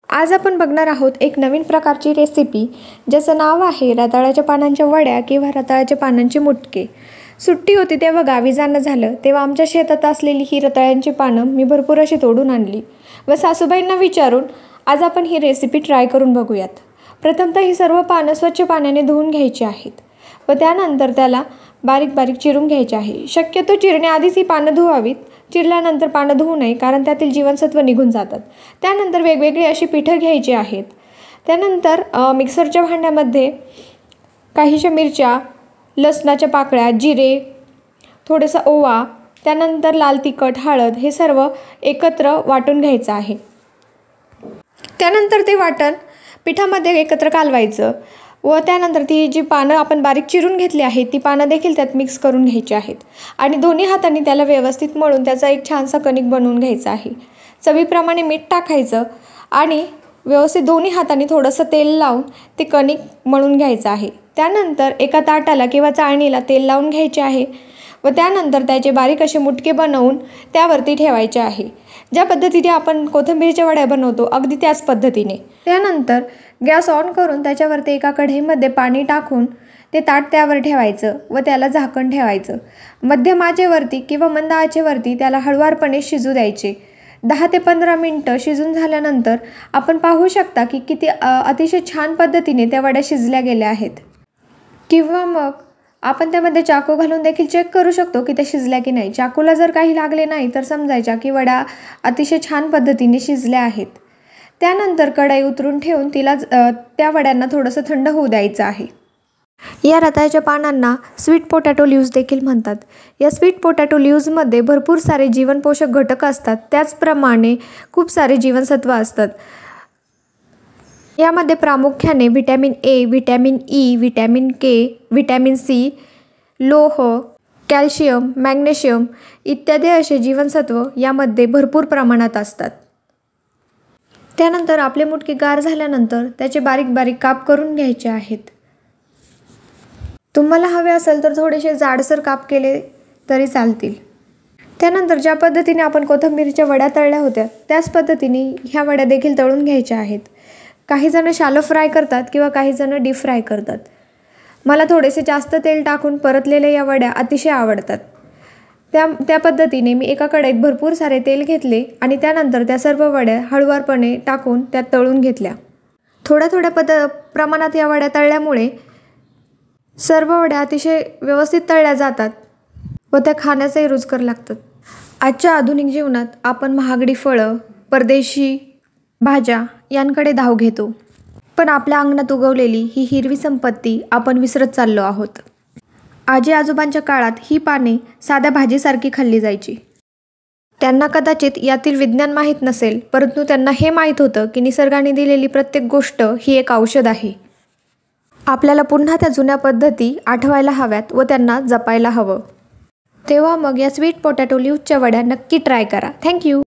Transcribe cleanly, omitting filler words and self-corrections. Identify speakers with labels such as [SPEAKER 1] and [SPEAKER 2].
[SPEAKER 1] आज आपण बघणार आहोत एक नवीन प्रकारची रेसिपी ज्याचं नाव आहे रताळ्याच्या पानांच्या वड्या किंवा रताळ्याच्या पानांचे मुटके। सुट्टी होती तेव्हा गावी जाणं झालं तेव्हा आमच्या शेतात असलेली ही रताळ्यांची पानं मी भरपूर अशी तोडून आणली व सासूबाईंना विचारून आज आपण ही रेसिपी ट्राय करून बघूयात। प्रथमतः ही सर्व पानं स्वच्छ पाण्याने धुवून घ्यायची आहेत व त्यानंतर त्याला बारीक बारीक चिरून घ्यायचे आहे। शक्यतो चिरण्याआधीच ही पानं धुवावीत, चिरल्यानंतर पानं धुवू नये कारण त्यातील जीवनसत्व निघून जातात। त्यानंतर वेगवेगळी अशी पिठं घ्यायची आहेत। त्यानंतर मिक्सरच्या भांड्यामध्ये काहीशा मिरच्या, लसणाच्या पाकळ्या, जिरे, थोडासा ओवा, त्यानंतर लाल तिखट, हळद हे सर्व एकत्र वाटून घ्यायचं आहे। त्यानंतर ते वाटण पिठामध्ये एकत्र कालवायचं व त्यानंतर ती जी पानं आपण बारीक चिरून घेतली आहेत ती पानं देखील त्यात मिक्स करून घ्यायची आहेत आणि दोन्ही हातांनी त्याला व्यवस्थित मळून त्याचा एक छानसा कणिक बनवून घ्यायचा आहे। चवीप्रमाणे मीठ टाकायचं आणि व्यवस्थित दोन्ही हातांनी थोडंसं तेल लावून ते कणिक मळून घ्यायचं आहे। त्यानंतर एका ताटाला किंवा चाळणीला तेल लावून घ्यायचे आहे व त्यानंतर त्याचे बारीक असे मुटके बनवून त्यावरती ठेवायचे आहे। ज्या पद्धतीने आपण कोथिंबीरच्या वड्या बनवतो अगदी त्याच पद्धतीने। त्यानंतर गॅस ऑन करून त्याच्यावरती एका कढईमध्ये पाणी टाकून ते ताट त्यावर ठेवायचं व त्याला झाकण ठेवायचं। मध्यम आचेवरती किंवा मंद आचेवरती त्याला हळुवारपणे शिजू द्यायचे। 10 ते 15 मिनिटं शिजून झाल्यानंतर आपण पाहू शकता की किती अतिशय छान पद्धतीने त्या वड्या शिजल्या गेल्या आहेत। किंवा मग आपण त्यामध्ये चाकू घालून देखील चेक करू शकतो की ते शिजल्या की नाही। चाकूला जर काही लागले नाही तर समजायच्या की वड्या अतिशय छान पद्धतीने शिजल्या आहेत। त्यानंतर कढई उतरून ठेवून तिला त्या वड्यांना थोडंसं थंड होऊ द्यायचं आहे। या रताळ्याच्या पानांना स्वीट पोटॅटो लीव्स देखील म्हणतात। या स्वीट पोटॅटो लीव्समध्ये भरपूर सारे जीवनपोषक घटक असतात, त्याचप्रमाणे खूप सारे जीवनसत्व असतात। यामध्ये प्रामुख्याने vitamin A, vitamin E, vitamin K, vitamin C, लोह, कॅल्शियम, मॅग्नेशियम इत्यादी असे जीवनसत्व यामध्ये भरपूर प्रमाणात असतात। त्यानंतर आपले मुटके गार झाल्यानंतर त्याचे बारीक बारीक काप करून घ्यायचे आहेत। तुम्हाला हवे असेल तर थोडेसे जाडसर काप केले तरी चालतील। त्यानंतर ज्या पद्धतीने आपण कोथिंबीरच्या वड्या तळल्या होत्या त्याच पद्धतीने ह्या वड्या देखील तळून घ्यायच्या आहेत। काही जण शॅलो फ्राय करतात किंवा काही जण डीप फ्राय करतात। मला थोडेसे जास्त तेल टाकून परतलेल्या या वड्या अतिशय आवडतात। त्या पद्धतीने मी एका कढईत भरपूर सारे तेल घेतले आणि त्यानंतर त्या सर्व वड्या हळुवारपणे टाकून त्यात तळून घेतल्या। थोड्या प्रमाणात या वड्या तळल्यामुळे सर्व वड्या अतिशय व्यवस्थित तळल्या जातात व त्या खाण्यासही रुचकर लागतात। आजच्या आधुनिक जीवनात आपण महागडी फळं, परदेशी भाज्या यांकडे धाव घेतो, पण आपल्या अंगणात उगवलेली ही हिरवी संपत्ती आपण विसरत चाललो आहोत। आजी आजोबांच्या काळात ही पाने साध्या भाजीसारखी खाल्ली जायची। त्यांना कदाचित यातील विज्ञान माहीत नसेल, परंतु त्यांना हे माहीत होतं की निसर्गाने दिलेली प्रत्येक गोष्ट ही एक औषध आहे। आपल्याला पुन्हा त्या जुन्या पद्धती आठवायला हव्यात व त्यांना जपायला हवं। तेव्हा मग या स्वीट पोटॅटो लीव्सच्या वड्या नक्की ट्राय करा। थँक्यू।